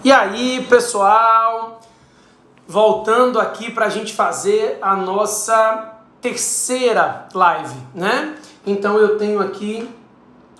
E aí, pessoal, voltando aqui para a gente fazer a nossa terceira live, né? Então eu tenho aqui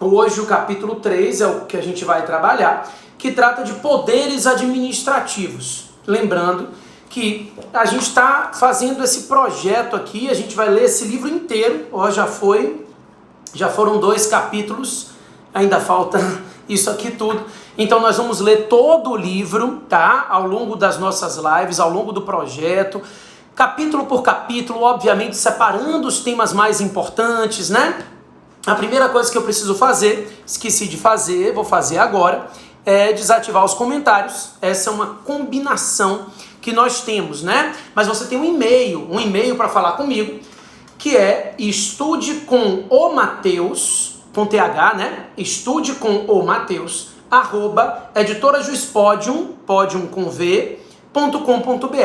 hoje o capítulo 3, é o que a gente vai trabalhar, que trata de poderes administrativos. Lembrando que a gente está fazendo esse projeto aqui, a gente vai ler esse livro inteiro, ó, já foram 2 capítulos, ainda falta isso aqui tudo. Então nós vamos ler todo o livro, tá? Ao longo das nossas lives, ao longo do projeto, capítulo por capítulo, obviamente separando os temas mais importantes, né? A primeira coisa que eu preciso fazer, esqueci de fazer, vou fazer agora, é desativar os comentários. Essa é uma combinação que nós temos, né? Mas você tem um e-mail para falar comigo, que é estudecomomateus, com TH, né? estudecomomateus, @editorajuizpodium, podium com v.com.br.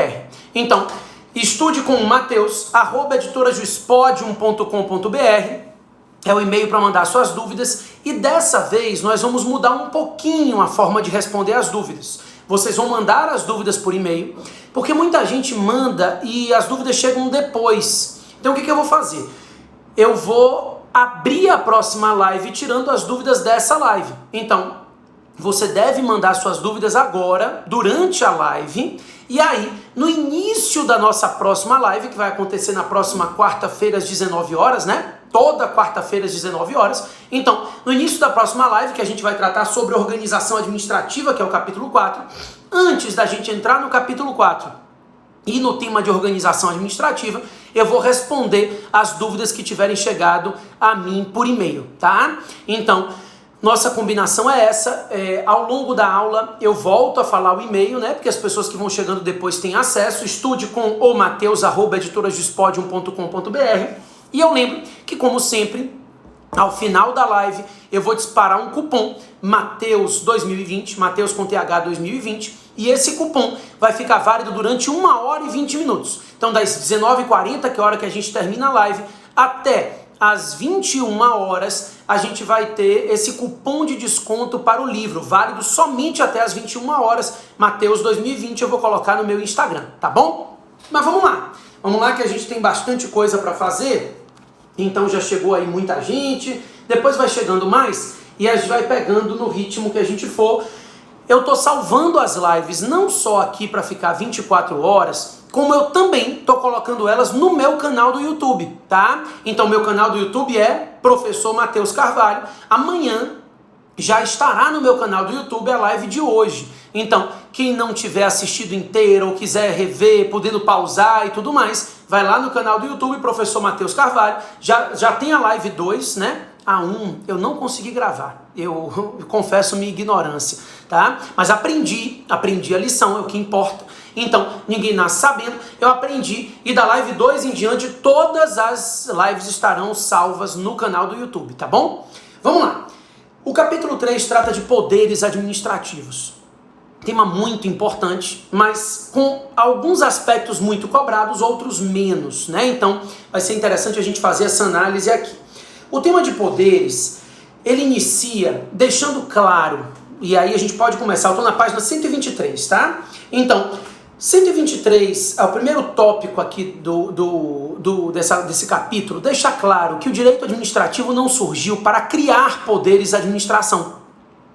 Então, estudecomomateus, @editorajuizpodium.com.br é o e-mail para mandar suas dúvidas, e dessa vez nós vamos mudar um pouquinho a forma de responder as dúvidas. Vocês vão mandar as dúvidas por e-mail, porque muita gente manda e as dúvidas chegam depois. Então o que eu vou fazer? Eu vou abrir a próxima live tirando as dúvidas dessa live. Então, você deve mandar suas dúvidas agora, durante a live, e aí, no início da nossa próxima live, que vai acontecer na próxima quarta-feira às 19 horas, né? Toda quarta-feira às 19 horas. Então, no início da próxima live, que a gente vai tratar sobre organização administrativa, que é o capítulo 4, antes da gente entrar no capítulo 4 e no tema de organização administrativa, eu vou responder as dúvidas que tiverem chegado a mim por e-mail, tá? Então, nossa combinação é essa. Ao longo da aula eu volto a falar o e-mail, né? Porque as pessoas que vão chegando depois têm acesso. estudecomomateus@editorajuizpodium.com.br. E eu lembro que, como sempre, ao final da live eu vou disparar um cupom Mateus 2020, Mateus com TH 2020, e esse cupom vai ficar válido durante 1 hora e 20 minutos. Então, das 19h40, que é a hora que a gente termina a live, até às 21 horas, a gente vai ter esse cupom de desconto para o livro, válido somente até às 21 horas, Mateus 2020, eu vou colocar no meu Instagram, tá bom? Mas vamos lá que a gente tem bastante coisa para fazer. Então já chegou aí muita gente, depois vai chegando mais e a gente vai pegando no ritmo que a gente for. Eu tô salvando as lives não só aqui para ficar 24 horas, como eu também tô colocando elas no meu canal do YouTube, tá? Então meu canal do YouTube é Professor Matheus Carvalho. Amanhã já estará no meu canal do YouTube a live de hoje. Então, quem não tiver assistido inteiro ou quiser rever, podendo pausar e tudo mais, vai lá no canal do YouTube, Professor Matheus Carvalho. Já tem a live 2, né? A 1 eu não consegui gravar. Eu confesso minha ignorância, tá? Mas aprendi a lição, é o que importa. Então, ninguém nasce sabendo, eu aprendi, e da live 2 em diante, todas as lives estarão salvas no canal do YouTube, tá bom? Vamos lá. O capítulo 3 trata de poderes administrativos. Tema muito importante, mas com alguns aspectos muito cobrados, outros menos, né? Então, vai ser interessante a gente fazer essa análise aqui. O tema de poderes, ele inicia deixando claro, e aí a gente pode começar, eu estou na página 123, tá? Então, 123 é o primeiro tópico aqui desse capítulo, deixa claro que o direito administrativo não surgiu para criar poderes de administração.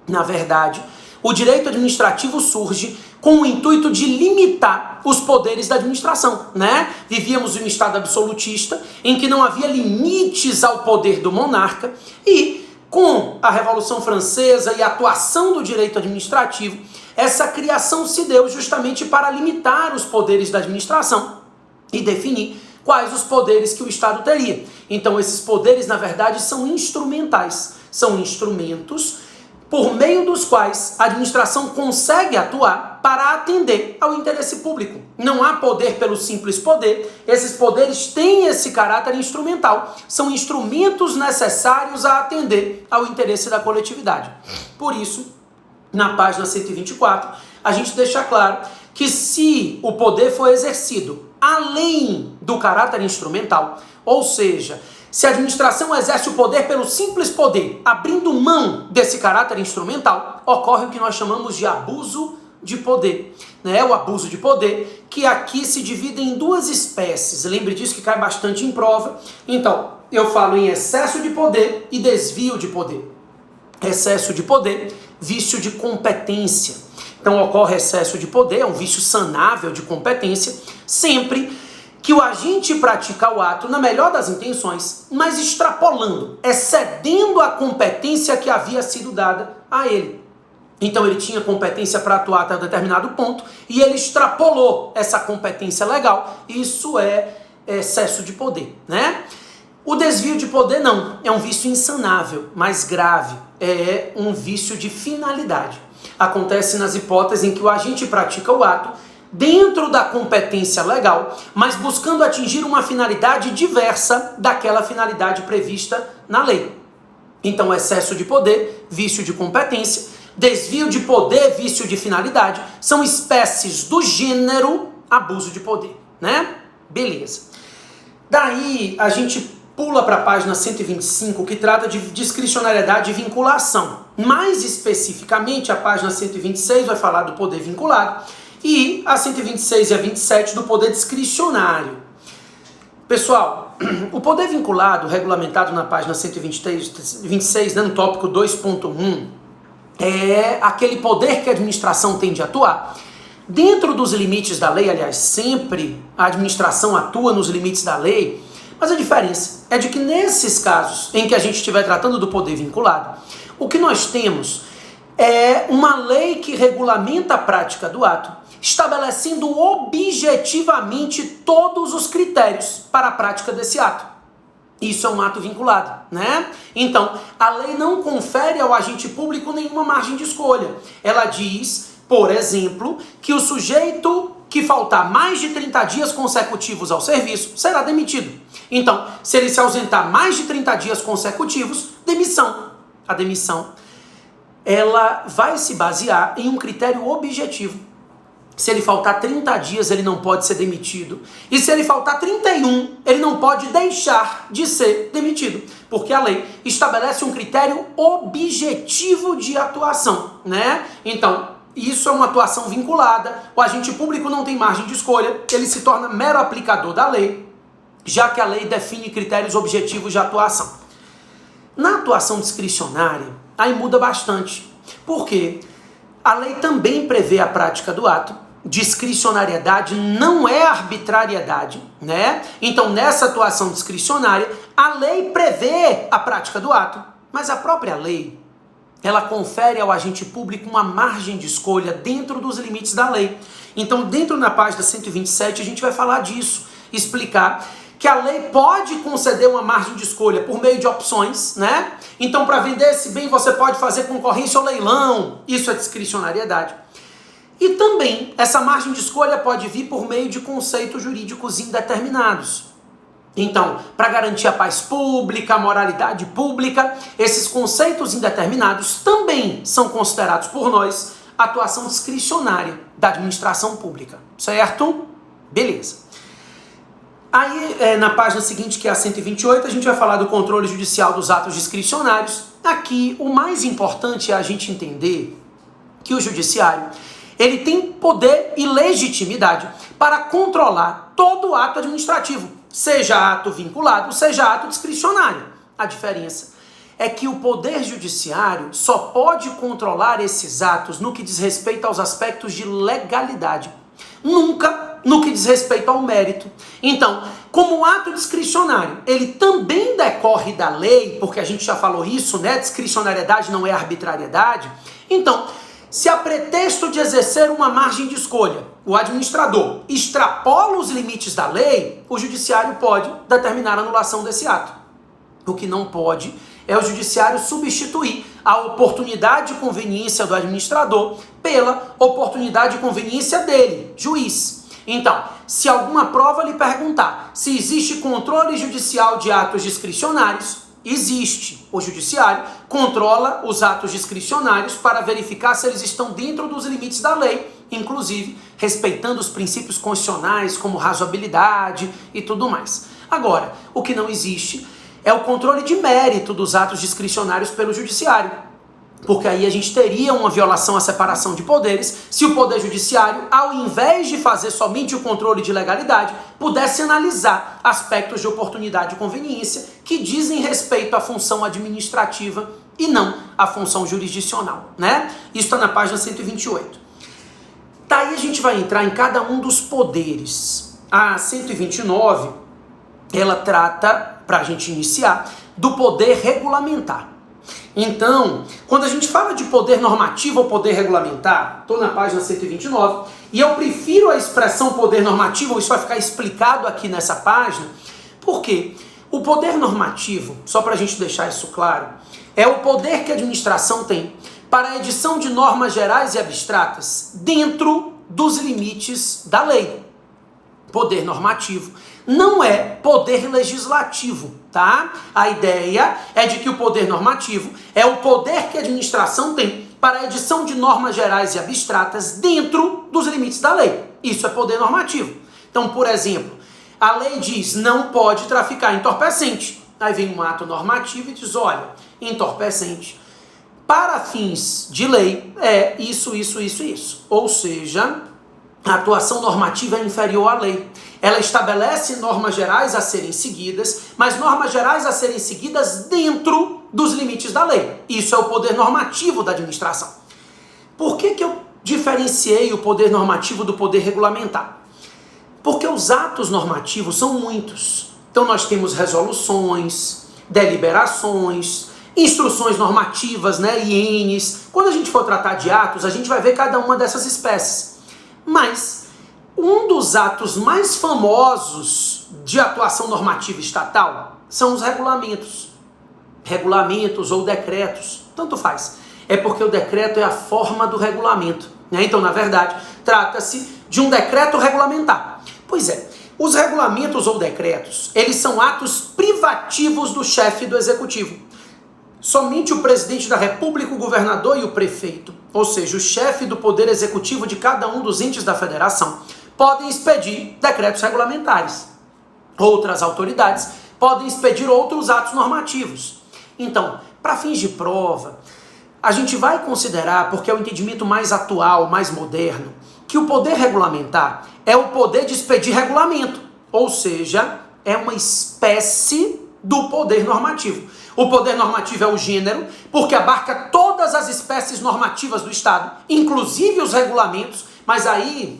Na verdade, o direito administrativo surge com o intuito de limitar os poderes da administração, né? Vivíamos em um estado absolutista, em que não havia limites ao poder do monarca, e com a Revolução Francesa e a atuação do direito administrativo, essa criação se deu justamente para limitar os poderes da administração e definir quais os poderes que o Estado teria. Então esses poderes, na verdade, são instrumentais, são instrumentos por meio dos quais a administração consegue atuar para atender ao interesse público. Não há poder pelo simples poder, esses poderes têm esse caráter instrumental, são instrumentos necessários a atender ao interesse da coletividade. Por isso, na página 124, a gente deixa claro que se o poder for exercido além do caráter instrumental, ou seja, se a administração exerce o poder pelo simples poder, abrindo mão desse caráter instrumental, ocorre o que nós chamamos de abuso de poder, né? O abuso de poder, que aqui se divide em duas espécies. Lembre disso que cai bastante em prova. Então, eu falo em excesso de poder e desvio de poder. Excesso de poder, vício de competência. Então ocorre excesso de poder, é um vício sanável de competência, sempre que o agente pratica o ato na melhor das intenções, mas extrapolando, excedendo a competência que havia sido dada a ele. Então ele tinha competência para atuar até um determinado ponto e ele extrapolou essa competência legal. Isso é excesso de poder, né? O desvio de poder não, é um vício insanável, mais grave, é um vício de finalidade. Acontece nas hipóteses em que o agente pratica o ato dentro da competência legal, mas buscando atingir uma finalidade diversa daquela finalidade prevista na lei. Então, excesso de poder, vício de competência, desvio de poder, vício de finalidade, são espécies do gênero abuso de poder, né? Beleza. Daí, a gente pula para a página 125, que trata de discricionariedade e vinculação. Mais especificamente, a página 126 vai falar do poder vinculado e a 126 e a 27 do poder discricionário. Pessoal, o poder vinculado, regulamentado na página 126, né, no tópico 2.1, é aquele poder que a administração tem de atuar dentro dos limites da lei. Aliás, sempre a administração atua nos limites da lei. Mas a diferença é de que nesses casos em que a gente estiver tratando do poder vinculado, o que nós temos é uma lei que regulamenta a prática do ato, estabelecendo objetivamente todos os critérios para a prática desse ato. Isso é um ato vinculado, né? Então, a lei não confere ao agente público nenhuma margem de escolha. Ela diz, por exemplo, que o sujeito que faltar mais de 30 dias consecutivos ao serviço será demitido. Então, se ele se ausentar mais de 30 dias consecutivos, demissão. A demissão, ela vai se basear em um critério objetivo. Se ele faltar 30 dias, ele não pode ser demitido. E se ele faltar 31, ele não pode deixar de ser demitido. Porque a lei estabelece um critério objetivo de atuação, né? Então, isso é uma atuação vinculada. O agente público não tem margem de escolha. Ele se torna mero aplicador da lei, já que a lei define critérios objetivos de atuação. Na atuação discricionária, aí muda bastante. Por quê? A lei também prevê a prática do ato. Discricionariedade não é arbitrariedade, né? Então, nessa atuação discricionária, a lei prevê a prática do ato, mas a própria lei, ela confere ao agente público uma margem de escolha dentro dos limites da lei. Então, dentro da página 127, a gente vai falar disso, explicar que a lei pode conceder uma margem de escolha por meio de opções, né? Então, para vender esse bem, você pode fazer concorrência ou leilão. Isso é discricionariedade. E também, essa margem de escolha pode vir por meio de conceitos jurídicos indeterminados. Então, para garantir a paz pública, a moralidade pública, esses conceitos indeterminados também são considerados por nós atuação discricionária da administração pública, certo? Beleza. Aí, na página seguinte, que é a 128, a gente vai falar do controle judicial dos atos discricionários. Aqui, o mais importante é a gente entender que o judiciário, ele tem poder e legitimidade para controlar todo ato administrativo, seja ato vinculado, seja ato discricionário. A diferença é que o poder judiciário só pode controlar esses atos no que diz respeito aos aspectos de legalidade, nunca no que diz respeito ao mérito. Então, como o ato discricionário, ele também decorre da lei, porque a gente já falou isso, né? Discricionariedade não é arbitrariedade. Então, se a pretexto de exercer uma margem de escolha, o administrador extrapola os limites da lei, o judiciário pode determinar a anulação desse ato. O que não pode é o judiciário substituir a oportunidade e conveniência do administrador pela oportunidade e conveniência dele, juiz. Então, se alguma prova lhe perguntar se existe controle judicial de atos discricionários, existe. O judiciário controla os atos discricionários para verificar se eles estão dentro dos limites da lei, inclusive respeitando os princípios constitucionais como razoabilidade e tudo mais. Agora, o que não existe é o controle de mérito dos atos discricionários pelo judiciário. Porque aí a gente teria uma violação à separação de poderes se o Poder Judiciário, ao invés de fazer somente o controle de legalidade, pudesse analisar aspectos de oportunidade e conveniência que dizem respeito à função administrativa e não à função jurisdicional, né? Isso está na página 128. Daí a gente vai entrar em cada um dos poderes. A 129, ela trata, para a gente iniciar, do poder regulamentar. Então, quando a gente fala de poder normativo ou poder regulamentar, estou na página 129, e eu prefiro a expressão poder normativo, isso vai ficar explicado aqui nessa página, porque o poder normativo, só para a gente deixar isso claro, é o poder que a administração tem para a edição de normas gerais e abstratas dentro dos limites da lei. Poder normativo não é poder legislativo, tá? A ideia é de que o poder normativo é o poder que a administração tem para a edição de normas gerais e abstratas dentro dos limites da lei. Isso é poder normativo. Então, por exemplo, a lei diz não pode traficar entorpecente. Aí vem um ato normativo e diz, olha, entorpecente, para fins de lei, é isso. Ou seja, a atuação normativa é inferior à lei. Ela estabelece normas gerais a serem seguidas, mas normas gerais a serem seguidas dentro dos limites da lei. Isso é o poder normativo da administração. Por que eu diferenciei o poder normativo do poder regulamentar? Porque os atos normativos são muitos. Então nós temos resoluções, deliberações, instruções normativas, né, INs. Quando a gente for tratar de atos, a gente vai ver cada uma dessas espécies. Mas um dos atos mais famosos de atuação normativa estatal são os regulamentos. Regulamentos ou decretos, tanto faz. É porque o decreto é a forma do regulamento, né? Então, na verdade, trata-se de um decreto regulamentar. Pois é, os regulamentos ou decretos, eles são atos privativos do chefe do executivo. Somente o presidente da República, o governador e o prefeito, ou seja, o chefe do poder executivo de cada um dos entes da federação, podem expedir decretos regulamentares. Outras autoridades podem expedir outros atos normativos. Então, para fins de prova, a gente vai considerar, porque é o entendimento mais atual, mais moderno, que o poder regulamentar é o poder de expedir regulamento, ou seja, é uma espécie do poder normativo. O poder normativo é o gênero, porque abarca todas as espécies normativas do Estado, inclusive os regulamentos, mas aí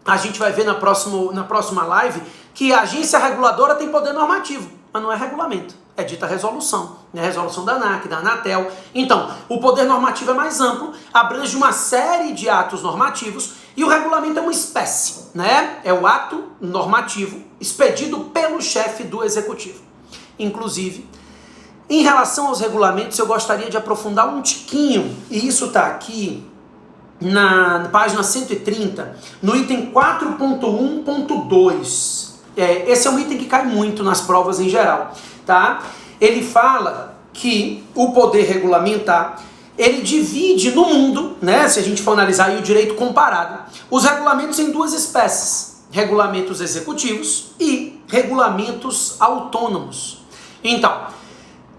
a gente vai ver na próxima live que a agência reguladora tem poder normativo, mas não é regulamento, é dita resolução, né? Resolução da ANAC, da Anatel. Então, o poder normativo é mais amplo, abrange uma série de atos normativos e o regulamento é uma espécie, né? É o ato normativo expedido pelo chefe do executivo. Inclusive, em relação aos regulamentos, eu gostaria de aprofundar um tiquinho, e isso está aqui na página 130, no item 4.1.2. Esse é um item que cai muito nas provas em geral, tá? Ele fala que o poder regulamentar, ele divide no mundo, né, se a gente for analisar aí o direito comparado, os regulamentos em duas espécies, regulamentos executivos e regulamentos autônomos. Então,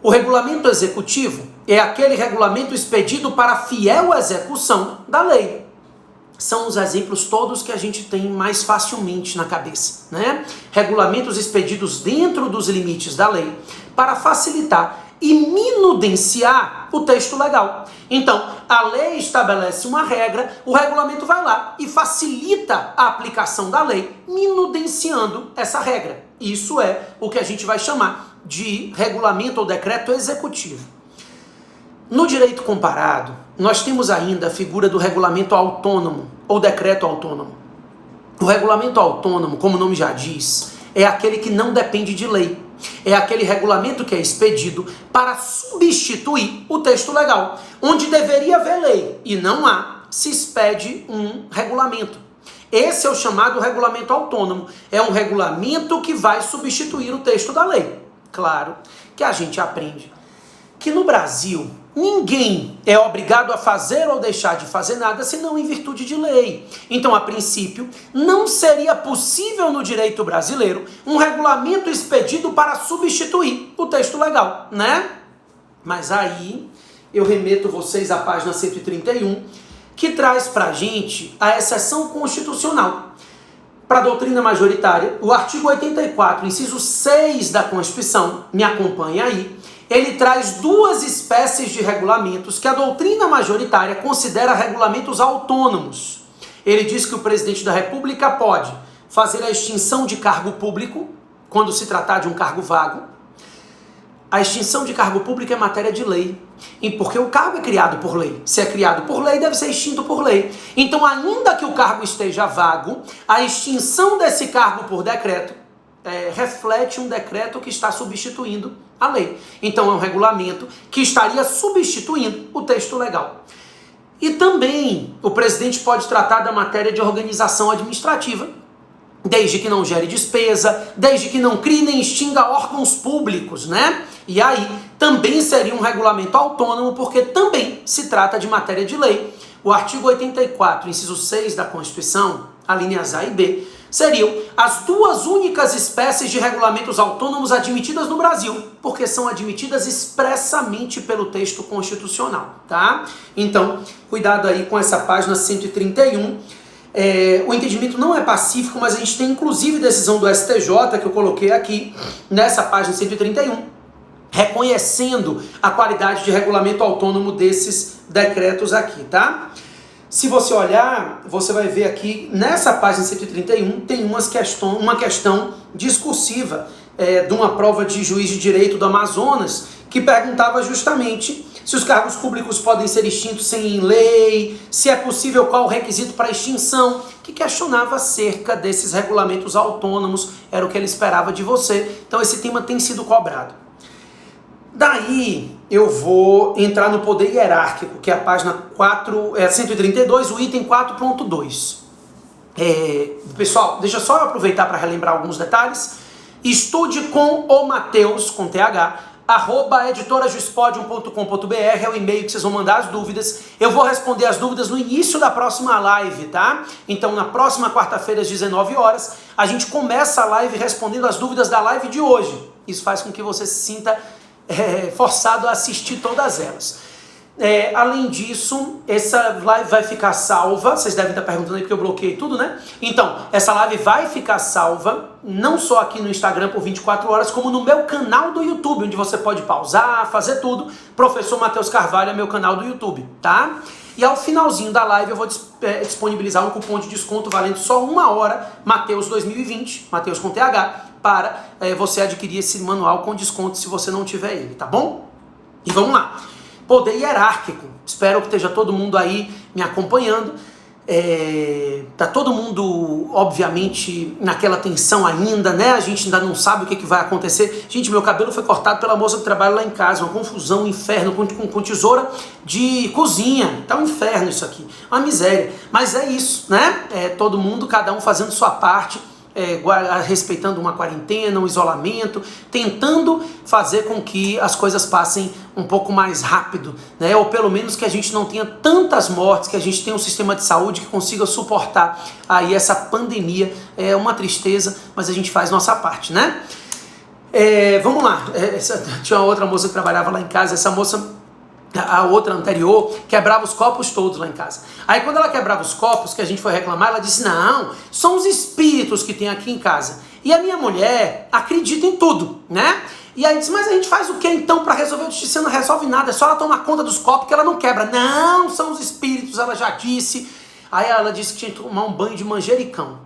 o regulamento executivo é aquele regulamento expedido para fiel execução da lei. São os exemplos todos que a gente tem mais facilmente na cabeça, né? Regulamentos expedidos dentro dos limites da lei para facilitar e minudenciar o texto legal. Então, a lei estabelece uma regra, o regulamento vai lá e facilita a aplicação da lei, minudenciando essa regra. Isso é o que a gente vai chamar de regulamento ou decreto executivo. No direito comparado, nós temos ainda a figura do regulamento autônomo ou decreto autônomo. O regulamento autônomo, como o nome já diz, é aquele que não depende de lei. É aquele regulamento que é expedido para substituir o texto legal. Onde deveria haver lei e não há, se expede um regulamento. Esse é o chamado regulamento autônomo. É um regulamento que vai substituir o texto da lei. Claro que a gente aprende que no Brasil ninguém é obrigado a fazer ou deixar de fazer nada senão em virtude de lei. Então, a princípio, não seria possível no direito brasileiro um regulamento expedido para substituir o texto legal, né? Mas aí eu remeto vocês à página 131, que traz para a gente a exceção constitucional. Para a doutrina majoritária, o artigo 84, inciso 6 da Constituição, me acompanha aí, ele traz duas espécies de regulamentos que a doutrina majoritária considera regulamentos autônomos. Ele diz que o presidente da República pode fazer a extinção de cargo público, quando se tratar de um cargo vago. A extinção de cargo público é matéria de lei, porque o cargo é criado por lei. Se é criado por lei, deve ser extinto por lei. Então, ainda que o cargo esteja vago, a extinção desse cargo por decreto reflete um decreto que está substituindo a lei. Então, é um regulamento que estaria substituindo o texto legal. E também o presidente pode tratar da matéria de organização administrativa, desde que não gere despesa, desde que não crie nem extinga órgãos públicos, né? E aí também seria um regulamento autônomo, porque também se trata de matéria de lei. O artigo 84, inciso 6 da Constituição, alíneas A e B, seriam as duas únicas espécies de regulamentos autônomos admitidas no Brasil, porque são admitidas expressamente pelo texto constitucional, tá? Então, cuidado aí com essa página 131. O entendimento não é pacífico, mas a gente tem inclusive decisão do STJ, que eu coloquei aqui, nessa página 131, reconhecendo a qualidade de regulamento autônomo desses decretos aqui, tá? Se você olhar, você vai ver aqui, nessa página 131, tem uma questão discursiva de uma prova de juiz de direito do Amazonas, que perguntava justamente se os cargos públicos podem ser extintos sem lei, se é possível qual o requisito para extinção, que questionava acerca desses regulamentos autônomos, era o que ele esperava de você. Então esse tema tem sido cobrado. Daí eu vou entrar no poder hierárquico, que é a página 132, o item 4.2. Pessoal, deixa só eu aproveitar para relembrar alguns detalhes. Estude com o Mateus, com TH, @editorajuspodium.com.br é o e-mail que vocês vão mandar as dúvidas. Eu vou responder as dúvidas no início da próxima live, tá? Então, na próxima quarta-feira, às 19 horas, a gente começa a live respondendo as dúvidas da live de hoje. Isso faz com que você se sinta forçado a assistir todas elas. Além disso, essa live vai ficar salva. Vocês devem estar perguntando aí porque eu bloqueei tudo, né? Então, essa live vai ficar salva, não só aqui no Instagram por 24 horas, como no meu canal do YouTube, onde você pode pausar, fazer tudo. Professor Mateus Carvalho é meu canal do YouTube, tá? E ao finalzinho da live eu vou disponibilizar um cupom de desconto valendo só 1 hora, Mateus 2020, Mateus com TH, para você adquirir esse manual com desconto se você não tiver ele, tá bom? E vamos lá. Poder hierárquico. Espero que esteja todo mundo aí me acompanhando. Tá todo mundo, obviamente, naquela tensão ainda, né? A gente ainda não sabe o que vai acontecer. Gente, meu cabelo foi cortado pela moça que trabalha lá em casa. Uma confusão, um inferno, com tesoura de cozinha. Tá um inferno isso aqui. Uma miséria. Mas é isso, né? Todo mundo, cada um fazendo sua parte. Respeitando uma quarentena, um isolamento, tentando fazer com que as coisas passem um pouco mais rápido, né? Ou pelo menos que a gente não tenha tantas mortes, que a gente tenha um sistema de saúde que consiga suportar aí essa pandemia. É uma tristeza, mas a gente faz nossa parte, né? Vamos lá. Tinha uma outra moça que trabalhava lá em casa, essa moça, a outra anterior, quebrava os copos todos lá em casa. Aí quando ela quebrava os copos, que a gente foi reclamar, ela disse, não, são os espíritos que tem aqui em casa. E a minha mulher acredita em tudo, né? E aí disse, mas a gente faz o que então para resolver? Eu disse, você não resolve nada, é só ela tomar conta dos copos que ela não quebra. Não, são os espíritos, ela já disse. Aí ela disse que tinha que tomar um banho de manjericão.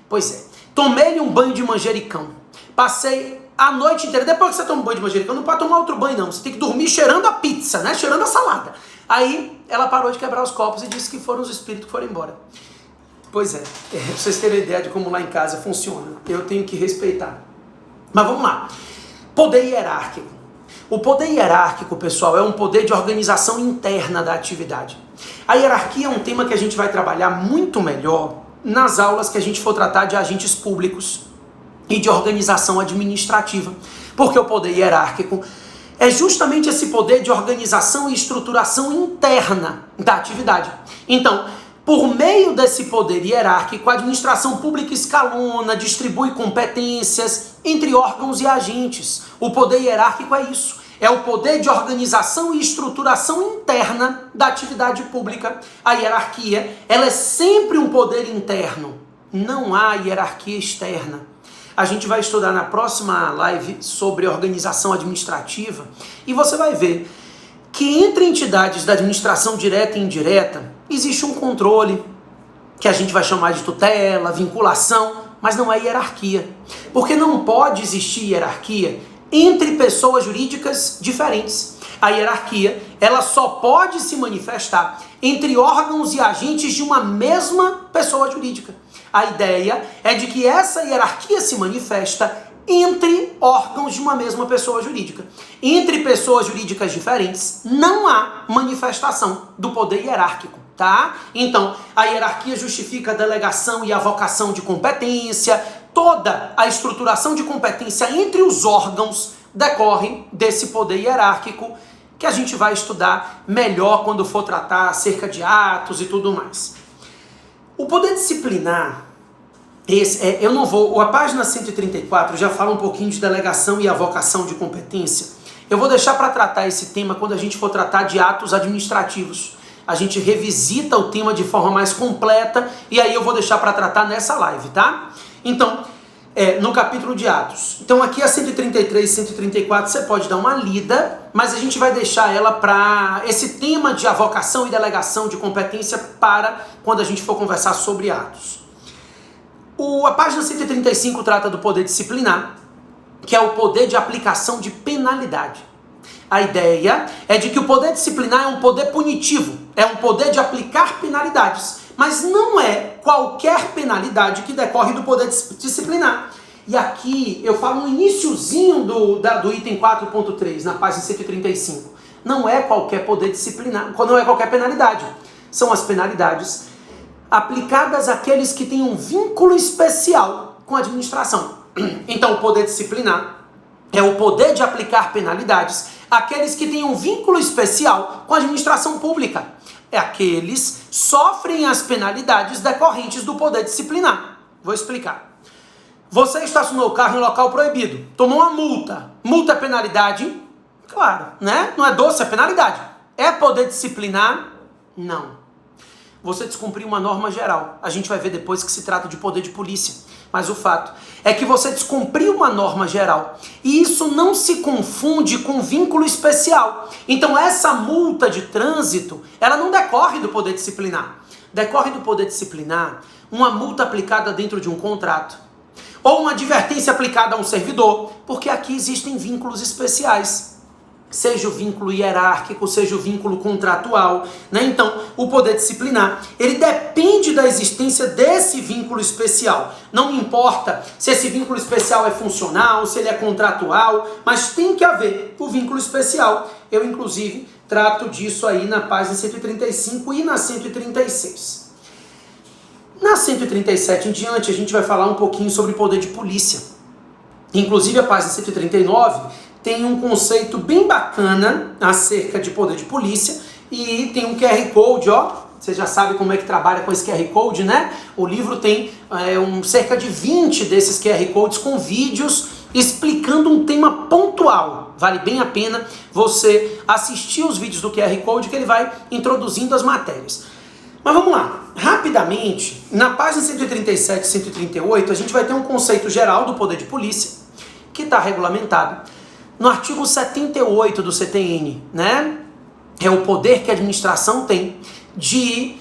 Pois é, tomei-lhe um banho de manjericão. Passei a noite inteira. Depois que você toma um banho de manjericão, não pode tomar outro banho não. Você tem que dormir cheirando a pizza, né? Cheirando a salada. Aí ela parou de quebrar os copos e disse que foram os espíritos que foram embora. Pois pra vocês terem ideia de como lá em casa funciona. Eu tenho que respeitar. Mas vamos lá. Poder hierárquico. O poder hierárquico, pessoal, é um poder de organização interna da atividade. A hierarquia é um tema que a gente vai trabalhar muito melhor nas aulas que a gente for tratar de agentes públicos e de organização administrativa. Porque o poder hierárquico é justamente esse poder de organização e estruturação interna da atividade. Então, por meio desse poder hierárquico, a administração pública escalona, distribui competências entre órgãos e agentes. O poder hierárquico é isso. É o poder de organização e estruturação interna da atividade pública. A hierarquia, ela é sempre um poder interno. Não há hierarquia externa. A gente vai estudar na próxima live sobre organização administrativa e você vai ver que entre entidades da administração direta e indireta existe um controle, que a gente vai chamar de tutela, vinculação, mas não é hierarquia. Porque não pode existir hierarquia entre pessoas jurídicas diferentes. A hierarquia, ela só pode se manifestar entre órgãos e agentes de uma mesma pessoa jurídica. A ideia é de que essa hierarquia se manifesta entre órgãos de uma mesma pessoa jurídica. Entre pessoas jurídicas diferentes, não há manifestação do poder hierárquico, tá? Então, a hierarquia justifica a delegação e a avocação de competência. Toda a estruturação de competência entre os órgãos decorre desse poder hierárquico, que a gente vai estudar melhor quando for tratar acerca de atos e tudo mais. O poder disciplinar, a página 134 já fala um pouquinho de delegação e avocação de competência. Eu vou deixar para tratar esse tema quando a gente for tratar de atos administrativos. A gente revisita o tema de forma mais completa e aí eu vou deixar para tratar nessa live, tá? Então, no capítulo de atos. Então aqui a 133 e 134 você pode dar uma lida, mas a gente vai deixar ela para esse tema de avocação e delegação de competência para quando a gente for conversar sobre atos. A página 135 trata do poder disciplinar, que é o poder de aplicação de penalidade. A ideia é de que o poder disciplinar é um poder punitivo, é um poder de aplicar penalidades, mas não é qualquer penalidade que decorre do poder disciplinar. E aqui eu falo no iniciozinho do item 4.3, na página 135. Não é qualquer poder disciplinar, não é qualquer penalidade. São as penalidades aplicadas àqueles que têm um vínculo especial com a administração. Então, o poder disciplinar é o poder de aplicar penalidades àqueles que têm um vínculo especial com a administração pública. Aqueles sofrem as penalidades decorrentes do poder disciplinar. Vou explicar. Você estacionou o carro em local proibido, tomou uma multa. Multa é penalidade? Claro, né? Não é doce, é penalidade. É poder disciplinar? Não. Você descumpriu uma norma geral. A gente vai ver depois que se trata de poder de polícia. Mas o fato é que você descumpriu uma norma geral. E isso não se confunde com vínculo especial. Então essa multa de trânsito, ela não decorre do poder disciplinar. Decorre do poder disciplinar uma multa aplicada dentro de um contrato. Ou uma advertência aplicada a um servidor. Porque aqui existem vínculos especiais. Seja o vínculo hierárquico, seja o vínculo contratual, né? Então, o poder disciplinar, ele depende da existência desse vínculo especial. Não me importa se esse vínculo especial é funcional, se ele é contratual, mas tem que haver o vínculo especial. Eu, inclusive, trato disso aí na página 135 e na 136. Na 137 em diante, a gente vai falar um pouquinho sobre poder de polícia. Inclusive, a página 139... tem um conceito bem bacana acerca de poder de polícia e tem um QR Code, ó. Você já sabe como é que trabalha com esse QR Code, né? O livro tem cerca de 20 desses QR Codes com vídeos explicando um tema pontual. Vale bem a pena você assistir os vídeos do QR Code que ele vai introduzindo as matérias. Mas vamos lá, rapidamente, na página 137 e 138 a gente vai ter um conceito geral do poder de polícia que está regulamentado no artigo 78 do CTN, né? É o poder que a administração tem de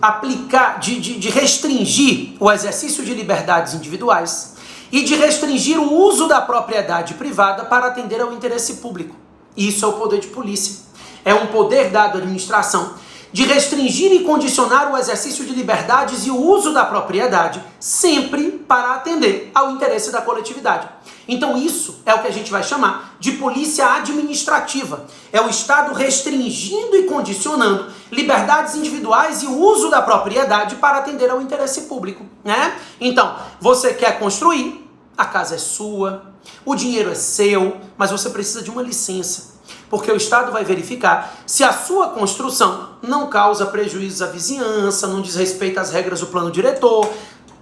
aplicar, de restringir o exercício de liberdades individuais e de restringir o uso da propriedade privada para atender ao interesse público. Isso é o poder de polícia. É um poder dado à administração de restringir e condicionar o exercício de liberdades e o uso da propriedade, sempre para atender ao interesse da coletividade. Então isso é o que a gente vai chamar de polícia administrativa. É o Estado restringindo e condicionando liberdades individuais e o uso da propriedade para atender ao interesse público, né? Então, você quer construir, a casa é sua, o dinheiro é seu, mas você precisa de uma licença. Porque o Estado vai verificar se a sua construção não causa prejuízos à vizinhança, não desrespeita as regras do plano diretor.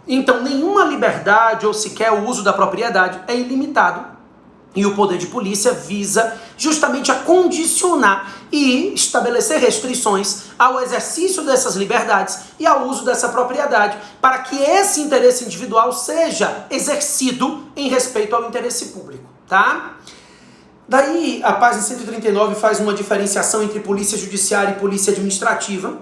Então, nenhuma liberdade ou sequer o uso da propriedade é ilimitado. E o poder de polícia visa justamente a condicionar e estabelecer restrições ao exercício dessas liberdades e ao uso dessa propriedade, para que esse interesse individual seja exercido em respeito ao interesse público, tá? Daí, a página 139 faz uma diferenciação entre polícia judiciária e polícia administrativa.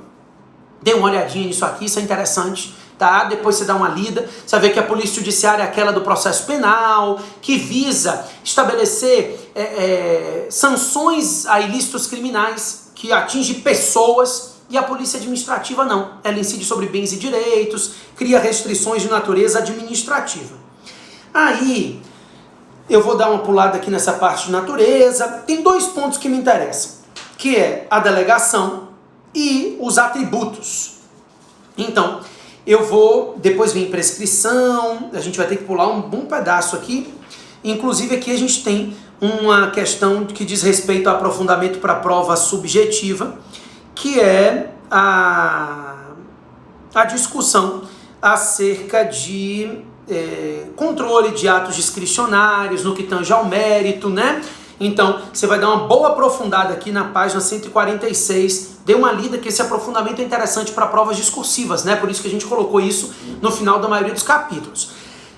Dê uma olhadinha nisso aqui, isso é interessante. Tá? Depois você dá uma lida, você vai ver que a polícia judiciária é aquela do processo penal, que visa estabelecer sanções a ilícitos criminais, que atinge pessoas, e a polícia administrativa não. Ela incide sobre bens e direitos, cria restrições de natureza administrativa. Aí, eu vou dar uma pulada aqui nessa parte de natureza. Tem dois pontos que me interessam, que é a delegação e os atributos. Então, depois vem prescrição, a gente vai ter que pular um bom pedaço aqui. Inclusive aqui a gente tem uma questão que diz respeito ao aprofundamento para a prova subjetiva, que é a discussão acerca de controle de atos discricionários no que tange ao mérito, né? Então, você vai dar uma boa aprofundada aqui na página 146, dê uma lida que esse aprofundamento é interessante para provas discursivas, né? Por isso que a gente colocou isso no final da maioria dos capítulos.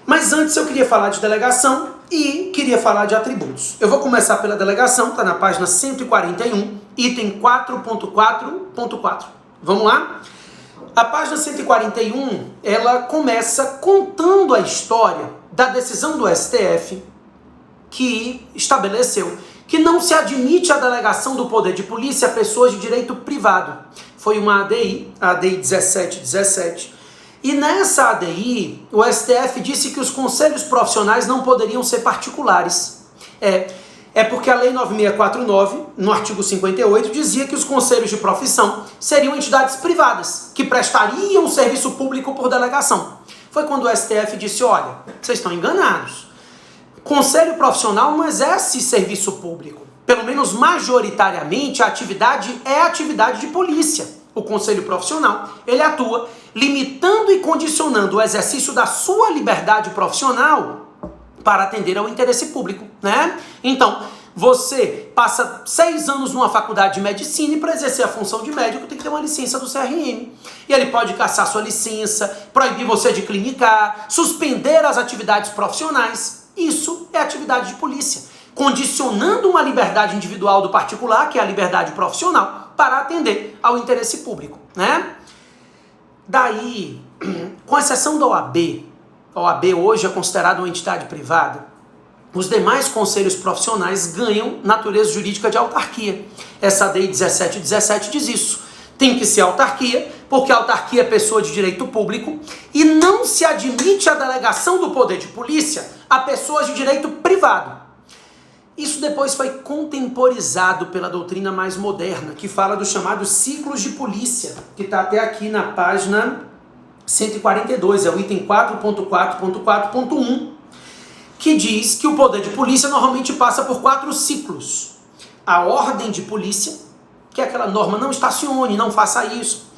Mas antes eu queria falar de delegação e queria falar de atributos. Eu vou começar pela delegação, está na página 141, item 4.4.4. Vamos lá? A página 141, ela começa contando a história da decisão do STF que estabeleceu que não se admite a delegação do poder de polícia a pessoas de direito privado. Foi uma ADI, a ADI 1717, e nessa ADI o STF disse que os conselhos profissionais não poderiam ser particulares. É porque a Lei 9649, no artigo 58, dizia que os conselhos de profissão seriam entidades privadas, que prestariam serviço público por delegação. Foi quando o STF disse, olha, vocês estão enganados. Conselho profissional não exerce serviço público. Pelo menos majoritariamente a atividade é a atividade de polícia. O conselho profissional, ele atua limitando e condicionando o exercício da sua liberdade profissional para atender ao interesse público, né? Então, você passa 6 anos numa faculdade de medicina e para exercer a função de médico tem que ter uma licença do CRM. E ele pode cassar sua licença, proibir você de clinicar, suspender as atividades profissionais. Isso é atividade de polícia, condicionando uma liberdade individual do particular, que é a liberdade profissional, para atender ao interesse público, né? Daí, com exceção da OAB, a OAB hoje é considerada uma entidade privada, os demais conselhos profissionais ganham natureza jurídica de autarquia. Essa Lei 1717 diz isso. Tem que ser autarquia, porque a autarquia é pessoa de direito público e não se admite a delegação do poder de polícia a pessoas de direito privado. Isso depois foi contemporizado pela doutrina mais moderna, que fala dos chamados ciclos de polícia, que está até aqui na página 142, é o item 4.4.4.1, que diz que o poder de polícia normalmente passa por 4 ciclos. A ordem de polícia, que é aquela norma, não estacione, não faça isso.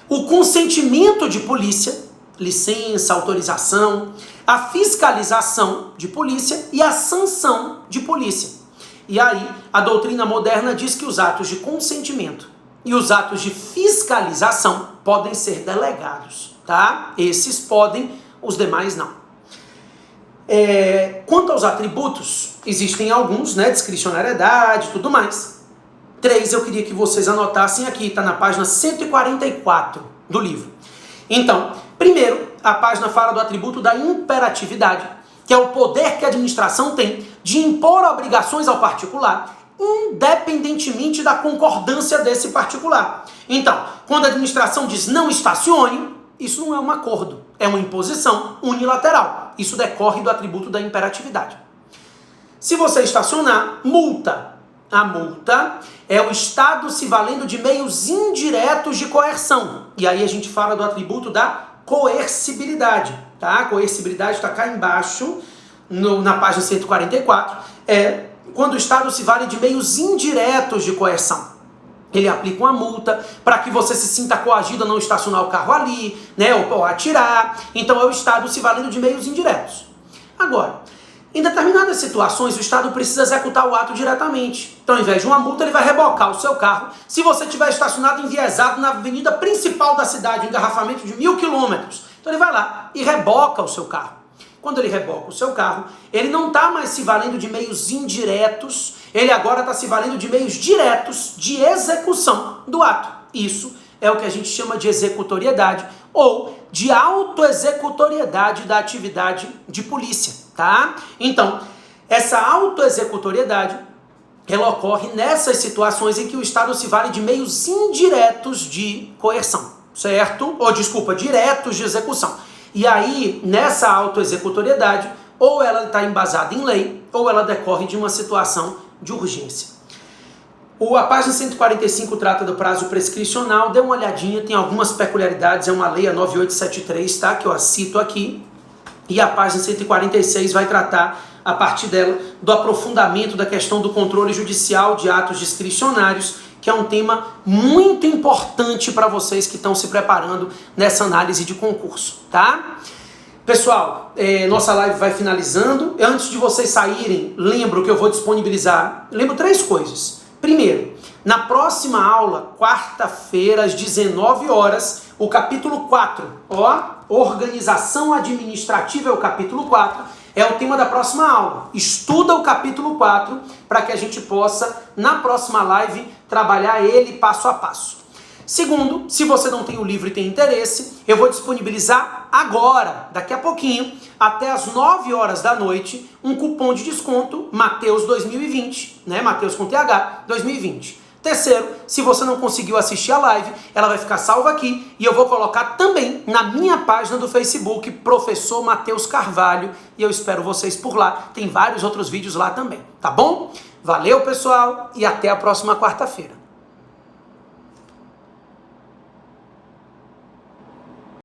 O consentimento de polícia, licença, autorização, a fiscalização de polícia e a sanção de polícia. E aí, a doutrina moderna diz que os atos de consentimento e os atos de fiscalização podem ser delegados, tá? Esses podem, os demais não. Quanto aos atributos, existem alguns, né? Discricionariedade e tudo mais. 3 eu queria que vocês anotassem aqui, está na página 144 do livro. Então, primeiro, a página fala do atributo da imperatividade, que é o poder que a administração tem de impor obrigações ao particular, independentemente da concordância desse particular. Então, quando a administração diz não estacione, isso não é um acordo, é uma imposição unilateral. Isso decorre do atributo da imperatividade. Se você estacionar, multa. A multa é o Estado se valendo de meios indiretos de coerção. E aí a gente fala do atributo da coercibilidade. Tá? A coercibilidade está cá embaixo, na página 144. É quando o Estado se vale de meios indiretos de coerção. Ele aplica uma multa para que você se sinta coagido a não estacionar o carro ali, né, ou atirar. Então é o Estado se valendo de meios indiretos. Agora, Em determinadas situações, o Estado precisa executar o ato diretamente. Então, ao invés de uma multa, ele vai rebocar o seu carro. Se você estiver estacionado enviesado na avenida principal da cidade, um engarrafamento de 1000 quilômetros, então ele vai lá e reboca o seu carro. Quando ele reboca o seu carro, ele não está mais se valendo de meios indiretos, ele agora está se valendo de meios diretos de execução do ato. Isso é o que a gente chama de executoriedade ou de autoexecutoriedade da atividade de polícia, tá? Então, essa autoexecutoriedade, ela ocorre nessas situações em que o Estado se vale de meios indiretos de coerção, certo? Ou, desculpa, diretos de execução. E aí, nessa autoexecutoriedade, ou ela está embasada em lei, ou ela decorre de uma situação de urgência. A página 145 trata do prazo prescricional, dê uma olhadinha, tem algumas peculiaridades, é uma lei, a 9873, tá? Que eu cito aqui. E a página 146 vai tratar, a partir dela, do aprofundamento da questão do controle judicial de atos discricionários, que é um tema muito importante para vocês que estão se preparando nessa análise de concurso, tá? Pessoal, nossa live vai finalizando. Antes de vocês saírem, lembro que eu vou disponibilizar, lembro 3 coisas. Primeiro, na próxima aula, quarta-feira, às 19 horas, o capítulo 4, organização administrativa é o capítulo 4, é o tema da próxima aula. Estuda o capítulo 4 para que a gente possa, na próxima live, trabalhar ele passo a passo. Segundo, se você não tem o livro e tem interesse, eu vou disponibilizar agora, daqui a pouquinho, até as 9 horas da noite, um cupom de desconto Mateus 2020, né? Mateus com TH 2020. Terceiro, se você não conseguiu assistir a live, ela vai ficar salva aqui e eu vou colocar também na minha página do Facebook, Professor Mateus Carvalho, e eu espero vocês por lá. Tem vários outros vídeos lá também, tá bom? Valeu, pessoal, e até a próxima quarta-feira.